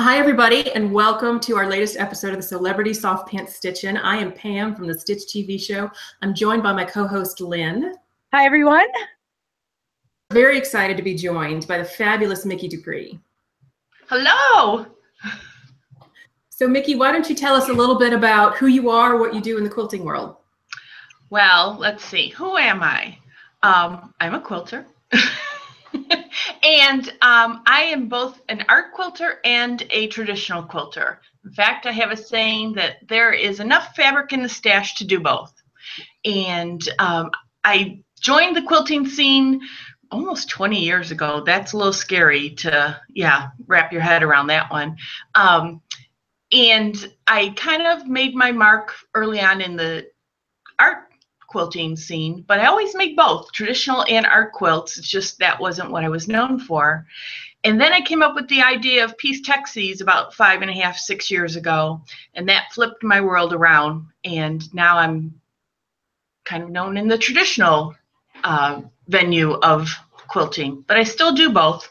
Hi, everybody, and welcome to our latest episode of the Celebrity Soft Pants Stitchin'. I am Pam from the Stitch TV show. I'm joined by my co-host, Lynn. Hi, everyone. Very excited to be joined by the fabulous Mickey Depre. Hello. So, Mickey, why don't you tell us a little bit about who you are, what you do in the quilting world? Well, let's see. Who am I? I'm a quilter. And I am both an art quilter and a traditional quilter. In fact, I have a saying that there is enough fabric in the stash to do both. And I joined the quilting scene almost 20 years ago. That's a little scary to, wrap your head around that one. And I kind of made my mark early on in the art quilting scene, but I always made both traditional and art quilts. It's just that wasn't what I was known for. And then I came up with the idea of piece texies about 5.5, 6 years ago, and that flipped my world around. And now I'm kind of known in the traditional venue of quilting, but I still do both.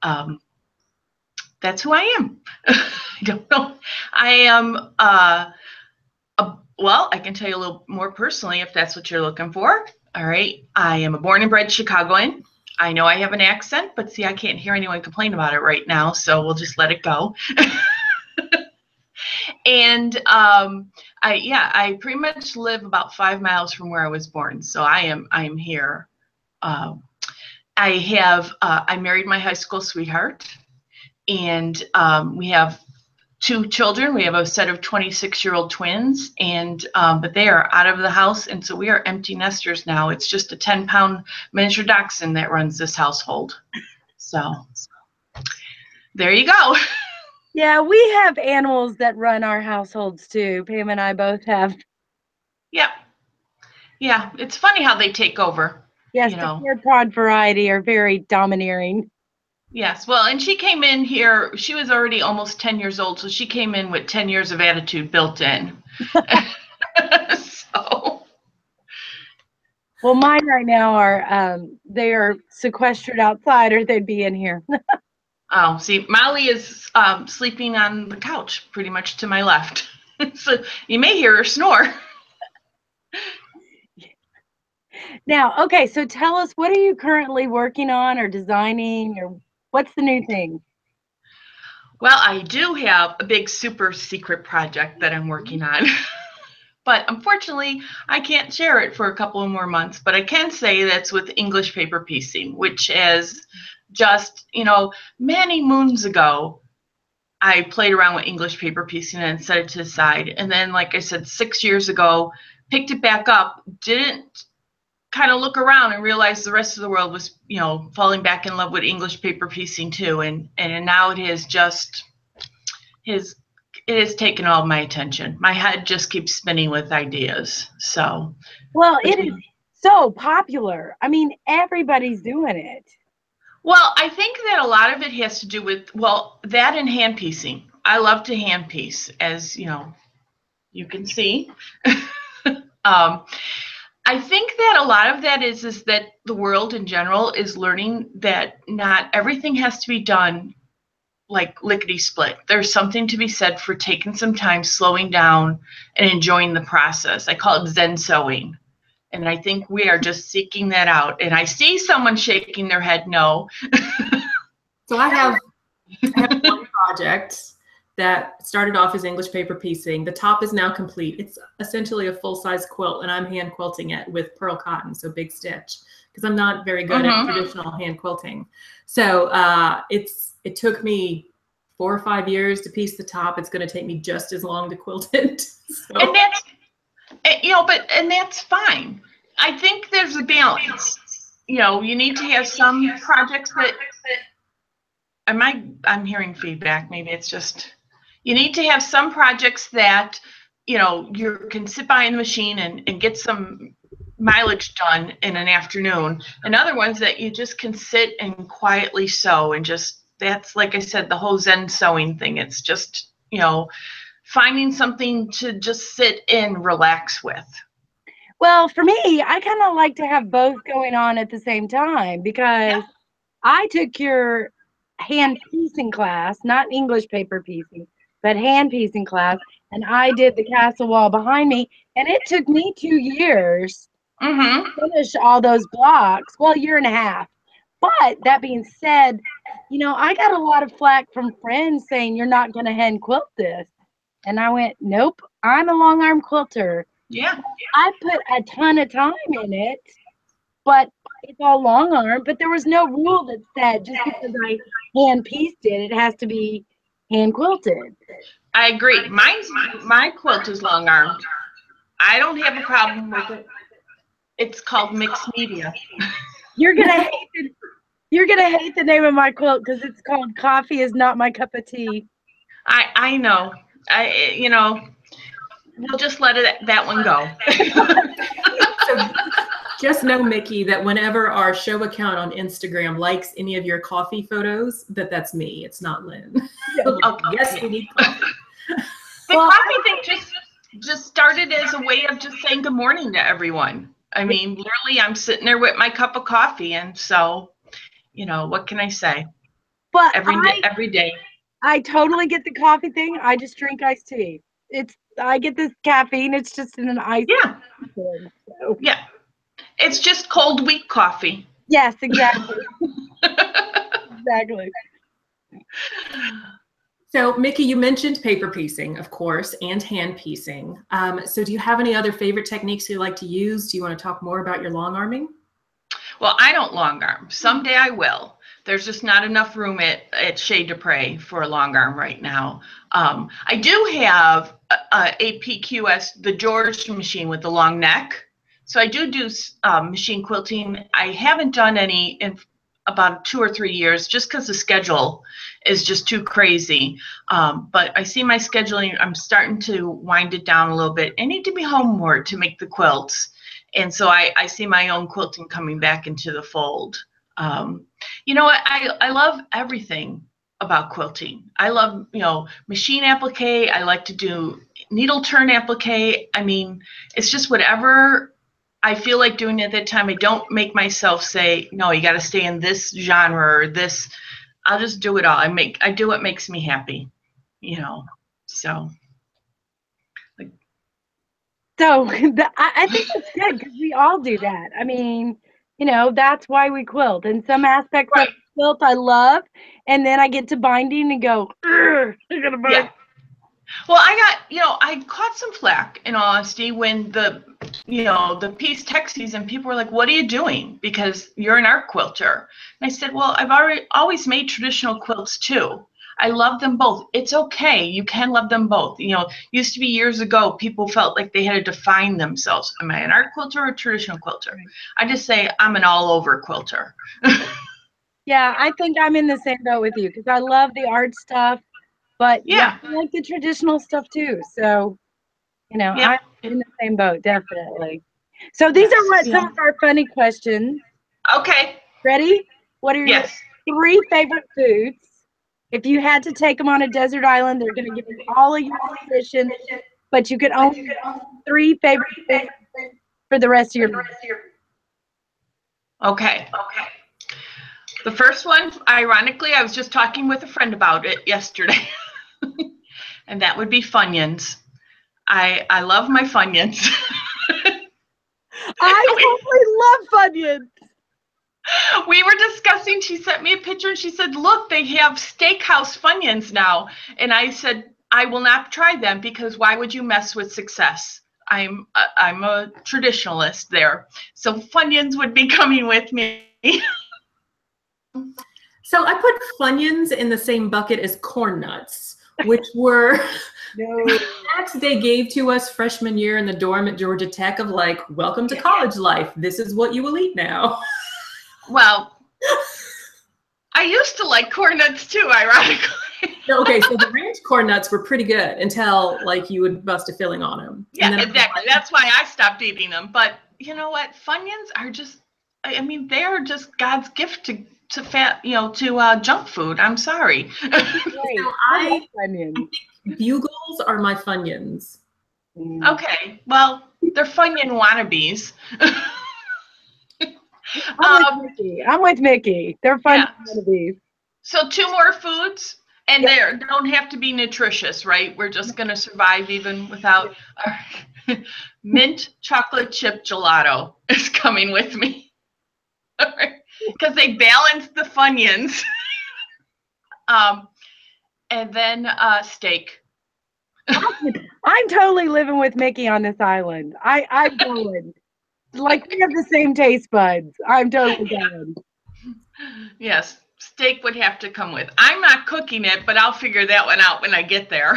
That's who I am. I don't know. I am well, I can tell you a little more personally if that's what you're looking for. All right. I am a born and bred Chicagoan. I know I have an accent, but see, I can't hear anyone complain about it right now, so we'll just let it go. And I pretty much live about 5 miles from where I was born, so I am here. I married my high school sweetheart, and we have 2 children. We have a set of 26-year-old twins, and but they are out of the house, and so we are empty nesters now. It's just a 10-pound miniature dachshund that runs this household. So there you go. Yeah, we have animals that run our households too. Pam and I both have. Yep. Yeah, it's funny how they take over. Yes, the pure pod variety are very domineering. Yes, well, and she came in here, she was already almost 10 years old, so she came in with 10 years of attitude built in. So. Well, mine right now are, they are sequestered outside or they'd be in here. Oh, see, Molly is sleeping on the couch pretty much to my left. So you may hear her snore. Now, okay, so tell us, what are you currently working on or designing, or what's the new thing? Well, I do have a big super secret project that I'm working on. But unfortunately, I can't share it for a couple of more months. But I can say that's with English paper piecing, which is just, many moons ago, I played around with English paper piecing and set it to the side. And then, like I said, 6 years ago, picked it back up, didn't kind of look around and realize the rest of the world was, falling back in love with English paper piecing too. And now it has just, it has taken all my attention. My head just keeps spinning with ideas. So. Well, it is so popular. I mean, everybody's doing it. Well, I think that a lot of it has to do with, that and hand piecing. I love to hand piece, as, you can see. I think that a lot of that is that the world in general is learning that not everything has to be done like lickety-split. There's something to be said for taking some time, slowing down, and enjoying the process. I call it Zen sewing. And I think we are just seeking that out. And I see someone shaking their head no. So I have one project that started off as English paper piecing. The top is now complete. It's essentially a full-size quilt, and I'm hand quilting it with pearl cotton, so big stitch, because I'm not very good at traditional hand quilting. So it took me 4 or 5 years to piece the top. It's going to take me just as long to quilt it. So. And that's, and that's fine. I think there's a balance. You need to have some projects that, I'm hearing feedback. Maybe it's just, you need to have some projects that, you can sit by in the machine and get some mileage done in an afternoon, and other ones that you just can sit and quietly sew, and just, that's, like I said, the whole Zen sewing thing. It's just, finding something to just sit and relax with. Well, for me, I kind of like to have both going on at the same time, because I took your hand piecing class, not English paper piecing, but hand piecing class, and I did the castle wall behind me, and it took me 2 years Mm-hmm. to finish all those blocks. Well, a year and a half. But that being said, I got a lot of flack from friends saying you're not going to hand quilt this. And I went, nope, I'm a long arm quilter. Yeah. I put a ton of time in it, but it's all long arm. But there was no rule that said just because I hand pieced it, it has to be hand quilted. I agree. My quilt is long armed. I don't have a problem with it. It's called mixed media. You're gonna hate the name of my quilt because it's called "Coffee Is Not My Cup of Tea." I know. We'll just let that one go. So just know, Mickey, that whenever our show account on Instagram likes any of your coffee photos, that's me. It's not Lynn. Yes, we need coffee. The coffee thing just started as a way of just saying good morning to everyone. I mean, literally, I'm sitting there with my cup of coffee, and so, what can I say? But every day. I totally get the coffee thing. I just drink iced tea. I get this caffeine. It's just in an ice. Yeah. Form, so. Yeah. It's just cold wheat coffee. Yes, exactly. Exactly. So, Mickey, you mentioned paper piecing, of course, and hand piecing. So do you have any other favorite techniques you like to use? Do you want to talk more about your long arming? Well, I don't long arm. Someday I will. There's just not enough room at Chez Depre for a long arm right now. I do have a PQS, the George machine with the long neck. So I do machine quilting. I haven't done any in about 2 or 3 years just because the schedule is just too crazy. But I see my scheduling, I'm starting to wind it down a little bit. I need to be home more to make the quilts. And so I see my own quilting coming back into the fold. I love everything about quilting. I love, machine applique. I like to do needle turn applique. I mean, it's just whatever I feel like doing at that time. I don't make myself say, no, you got to stay in this genre or this. I'll just do it all. I do what makes me happy, so. So I think it's good because we all do that. I mean, that's why we quilt. And some aspects of quilt I love, and then I get to binding and go, I gotta bind. Yeah. Well, I caught some flack, in all honesty, when the piece tech season, people were like, what are you doing? Because you're an art quilter. And I said, well, I've always made traditional quilts too. I love them both. It's okay. You can love them both. Used to be years ago, people felt like they had to define themselves. Am I an art quilter or a traditional quilter? I just say I'm an all-over quilter. Yeah, I think I'm in the same boat with you because I love the art stuff, but I like the traditional stuff too. So, I'm in the same boat, definitely. So these are some of our funny questions. Okay. Ready? What are your 3 favorite foods? If you had to take them on a desert island, they're going to give you all of your nutrition, but you could only 3 favorite foods for the rest of your life. Okay. The first one, ironically, I was just talking with a friend about it yesterday, and that would be Funyuns. I love my Funyuns. I totally love Funyuns. We were discussing, she sent me a picture and she said, look, they have steakhouse Funyuns now. And I said, I will not try them because why would you mess with success? I'm a traditionalist there. So Funyuns would be coming with me. So I put Funyuns in the same bucket as corn nuts, which were snacks they gave to us freshman year in the dorm at Georgia Tech of like, welcome to college life. This is what you will eat now. Well, I used to like corn nuts too, ironically. Okay, so the ranch corn nuts were pretty good until like you would bust a filling on them. Yeah, exactly. That's why I stopped eating them. But you know what? Funyuns are just, they are just God's gift to fat, to junk food. I'm sorry. So I think Bugles are my Funyuns. Okay, well, they're Funyun wannabes. I'm with Mickey. They're fun wannabes. So 2 more foods, and they don't have to be nutritious, right? We're just going to survive even without. Mint chocolate chip gelato is coming with me. Because they balance the Funyuns. And then steak. I'm totally living with Mickey on this island. I'm going. Like, we have the same taste buds. I'm totally going. Yes, steak would have to come with. I'm not cooking it, but I'll figure that one out when I get there.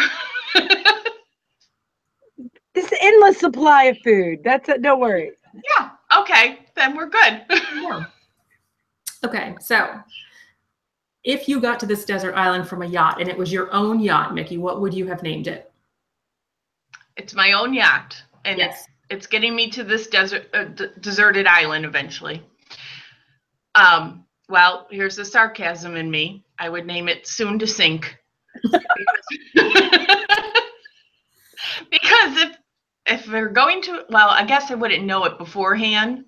This endless supply of food. That's it. Don't worry. Yeah. Okay. Then we're good. Yeah. Okay. So if you got to this desert island from a yacht and it was your own yacht, Mickey, what would you have named it? It's my own yacht. And Yes. it's getting me to this deserted island eventually. Well, here's the sarcasm in me. I would name it Soon to Sink. Because if we're going to, well, I guess I wouldn't know it beforehand.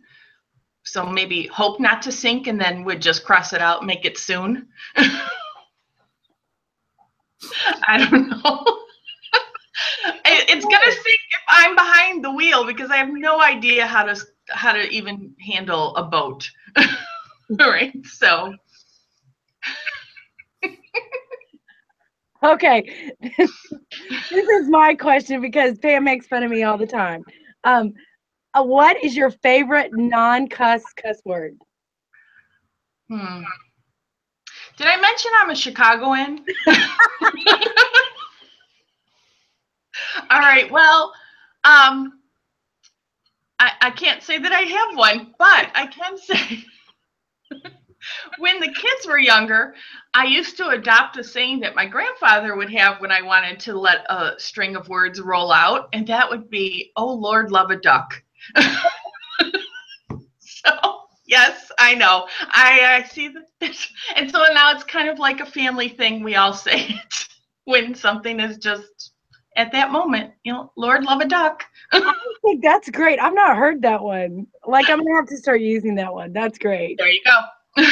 So maybe hope not to sink and then would just cross it out and make it soon. I don't know. It's going to sink if I'm behind the wheel because I have no idea how to even handle a boat. All right, so. Okay. This is my question because Pam makes fun of me all the time. What is your favorite non-cuss word? Did I mention I'm a Chicagoan? All right, well, I can't say that I have one, but I can say when the kids were younger, I used to adopt a saying that my grandfather would have when I wanted to let a string of words roll out, and that would be, "Oh, Lord, love a duck." So, yes, I know. I see that. And so now it's kind of like a family thing. We all say it when something is just at that moment, Lord, love a duck. I think that's great. I've not heard that one. Like, I'm going to have to start using that one. That's great. There you go. This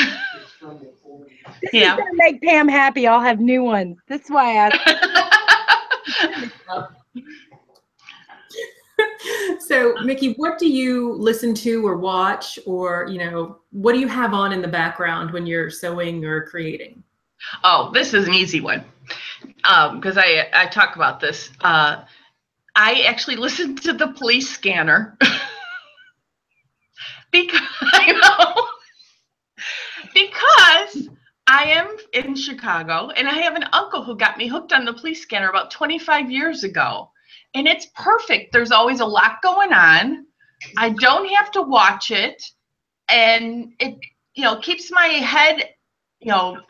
is going to make Pam happy. I'll have new ones. This is why I asked. So, Mickey, what do you listen to or watch, or, what do you have on in the background when you're sewing or creating? Oh, this is an easy one. Because I talk about this. I actually listen to the police scanner. because I am in Chicago and I have an uncle who got me hooked on the police scanner about 25 years ago. And it's perfect. There's always a lot going on. I don't have to watch it. And it, keeps my head,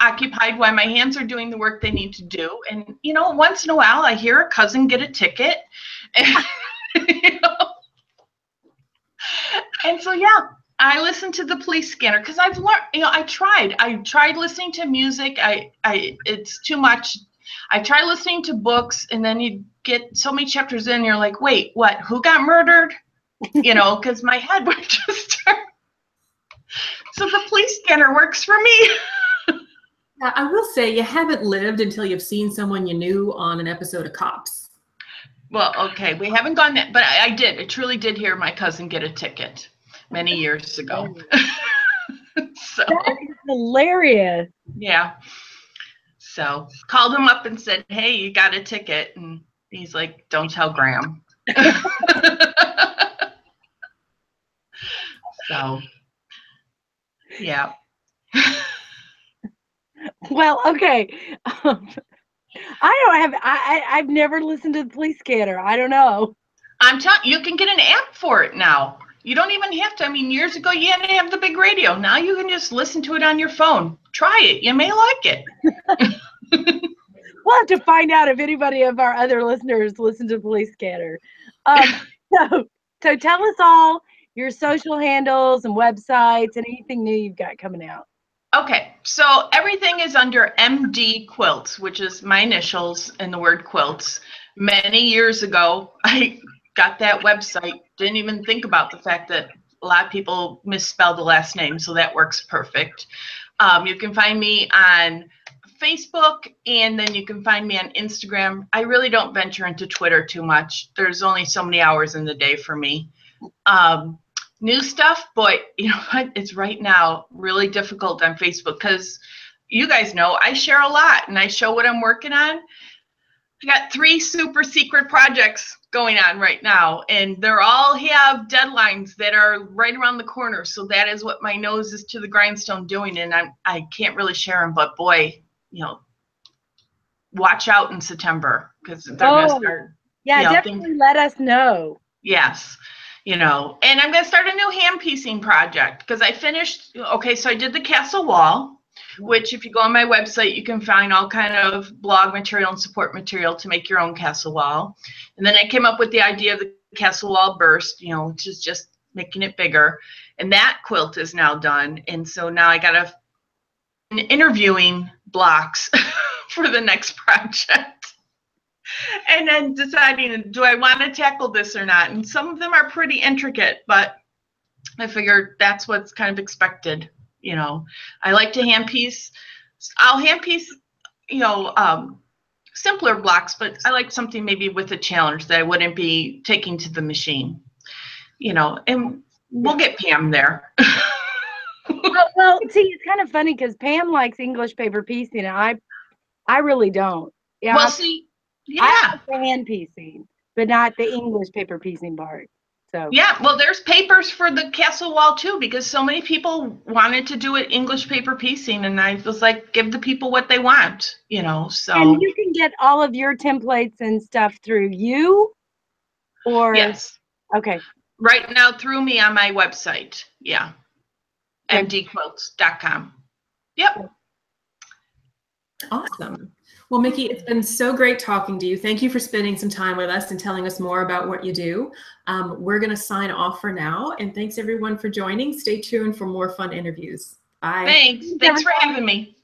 occupied while my hands are doing the work they need to do. And, once in a while I hear a cousin get a ticket. And, and so, yeah, I listen to the police scanner because I've learned, I tried listening to music. It's too much. I tried listening to books, and then you get so many chapters in, and you're like, wait, what? Who got murdered? Because my head would just start. So the police scanner works for me. I will say you haven't lived until you've seen someone you knew on an episode of Cops. Well, okay, we haven't gone that, but I truly did hear my cousin get a ticket many years ago. So that is hilarious. Yeah. So called him up and said, "Hey, you got a ticket." And he's like, "Don't tell Graham." So, yeah. Well, okay. I've never listened to the police scanner. I don't know. I'm telling you, can get an app for it now. You don't even have to. Years ago, you had to have the big radio. Now you can just listen to it on your phone. Try it. You may like it. We'll have to find out if anybody of our other listeners listen to Police Scanner. So tell us all your social handles and websites and anything new you've got coming out. Okay, so everything is under MD Quilts, which is my initials in the word quilts. Many years ago, I got that website. Didn't even think about the fact that a lot of people misspell the last name, so that works perfect. You can find me on Facebook, and then you can find me on Instagram. I really don't venture into Twitter too much. There's only so many hours in the day for me. New stuff, boy, you know what? It's right now really difficult on Facebook because you guys know I share a lot and I show what I'm working on. I got 3 super secret projects going on right now, and they're all have deadlines that are right around the corner. So that is what my nose is to the grindstone doing, and I can't really share them. But boy, you know, watch out in September because they're going to start. Yeah, you know, definitely let us know. Yes. You know, and I'm going to start a new hand piecing project because I finished. Okay, so I did the castle wall, which if you go on my website, you can find all kind of blog material and support material to make your own castle wall. And then I came up with the idea of the castle wall burst, you know, which is just making it bigger. And that quilt is now done. And so now I got interviewing blocks for the next project. And then deciding, do I want to tackle this or not? And some of them are pretty intricate, but I figured that's what's kind of expected. You know, I like to hand piece. I'll hand piece, you know, simpler blocks, but I like something maybe with a challenge that I wouldn't be taking to the machine. You know, and we'll get Pam there. Well, see, it's kind of funny because Pam likes English paper piecing, and I really don't. Yeah, well, see, yeah. I like the hand piecing, but not the English paper piecing part. So yeah, well, there's papers for the castle wall too, because so many people wanted to do it English paper piecing, and I was like, give the people what they want, you know. So and you can get all of your templates and stuff through you, or yes, okay, right now through me on my website, yeah, okay. mdquilts.com. Yep. Awesome. Well, Mickey, it's been so great talking to you. Thank you for spending some time with us and telling us more about what you do. We're going to sign off for now. And thanks everyone for joining. Stay tuned for more fun interviews. Bye. Thanks for having me.